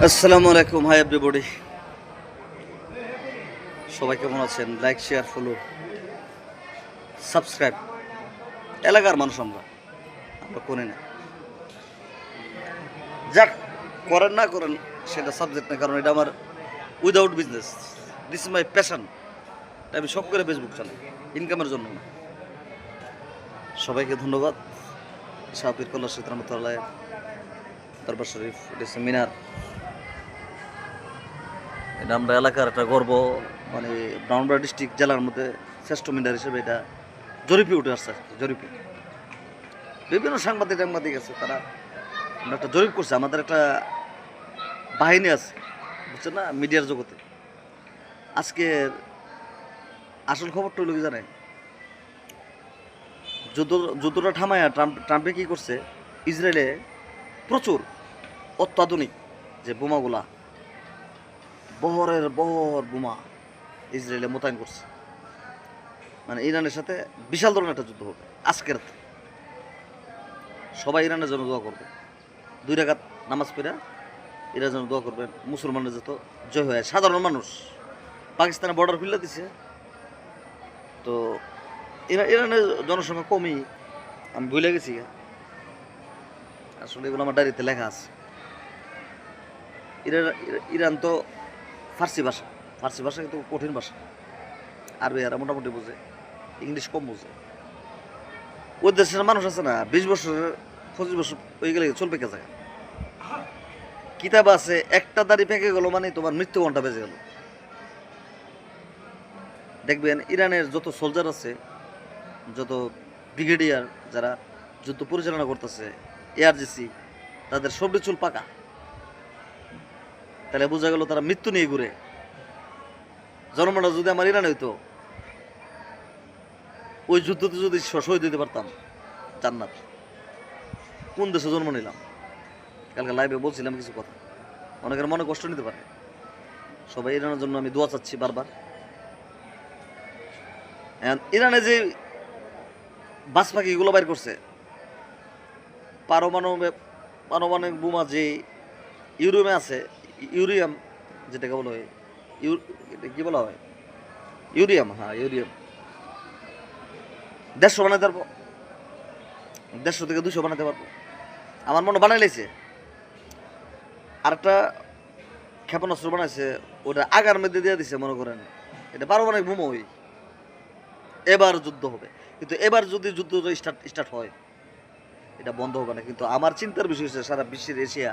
আসসালামু আলাইকুম, hi everybody. সবাই কেমন আছেন? Like, share, follow, subscribe. এলাকার মানুষ আমরা আমরা করি না, যাক করেন না করেন সেটা সাবজেক্ট না, কারণ এটা আমার without business, this is my passion. আমি সব করে ফেসবুক চালাই, ইনকামের জন্য না। সবাইকে ধন্যবাদ। শাহপীর কল্লা শীত রহমতুল্লাহ দরবার শরীফ, এটা হচ্ছে মিনার। এটা আমরা এলাকার একটা গর্ব, মানে ব্রাহ্মণবাড়িয়া ডিস্ট্রিক্ট জেলার মধ্যে শ্রেষ্ঠ মিনার হিসেবে এটা জরিপে উঠে আসছে। জরিপে বিভিন্ন সাংবাদিক আছে, তারা আমরা একটা জরিপ করছে। আমাদের একটা বাহিনী আছে, বুঝছেন না, মিডিয়ার জগতে। আজকে আসল খবরটা হলো কি জানেন? যুদ্ধটা থামায়া ট্রাম্পে কি করছে, ইসরায়েলে প্রচুর অত্যাধুনিক যে বোমাগুলা, বহরের বহর বোমা ইসরায়েলে মোতায়েন করছে। মানে ইরানের সাথে বিশাল ধরনের একটা যুদ্ধ হবে আজকের। সবাই ইরানের জন্য দোয়া করবে, 2 রাকাত নামাজ পড়ে এরা যেন দোয়া করবেন, মুসলমানরা যত জয় হয়। সাধারণ মানুষ পাকিস্তানের বর্ডার খুলে দিছে, তো ইরানের জনসংখ্যা কমই, আমি ভুলে গেছি আসলে, এগুলো আমার ডায়েরিতে লেখা আছে। ইরান তো ফার্সি ভাষা কিন্তু কঠিন ভাষা। আরবি এরা মোটামুটি বোঝে, ইংলিশ কম বোঝে। ওই দেশের মানুষ আছে না, 20 বছরের 25 বছর হয়ে গেলে চলবে কে জায়গা। কিতাব আছে, একটা দাড়ি পেকে গেল মানে তোমার মৃত্যু ঘন্টা বেজে গেল। দেখবেন ইরানের যত সোলজার আছে, যত ব্রিগেডিয়ার যারা যুদ্ধ পরিচালনা করতেছে, এআরজিসি, তাদের সবটি চুল পাকা। তাহলে বোঝা গেল তারা মৃত্যু নিয়ে ঘুরে। জন্মটা যদি আমার ইরান হইতো, ওই যুদ্ধতে যদি শহীদ দিতে পারতাম, জান্নাত। কোন দেশে জন্ম নিলাম? কালকে লাইভে বলছিলাম কিছু কথা, অনেকের মনে কষ্ট নিতে পারে। সবাই ইরানের জন্য আমি দোয়া চাচ্ছি বারবার। ইরানে যে বাস পাখিগুলো বাইর করছে, পারমাণবিক বোমা যে ইউরেনিয়াম আছে, ইউরিয়াম যেটাকে বলা হয়, কি বলা হয়, ইউরিয়াম, হ্যাঁ ইউরিয়াম, 150 বানাতে পারবো, 150 থেকে 200 বানাতে পারবো। আমার মনে বানাই লেছে। আরেকটা ক্ষেপণাস্ত্র বানাইছে, ওটা আগার মধ্যে দিয়ে দিছে, মনে করেন এটা পারমাণবিক বোমা। ওই এবার যুদ্ধ হবে, কিন্তু এবার যদি যুদ্ধ স্টার্ট হয়, এটা বন্ধ হবে না। কিন্তু আমার চিন্তার বিষয় হচ্ছে সারা বিশ্বের এশিয়া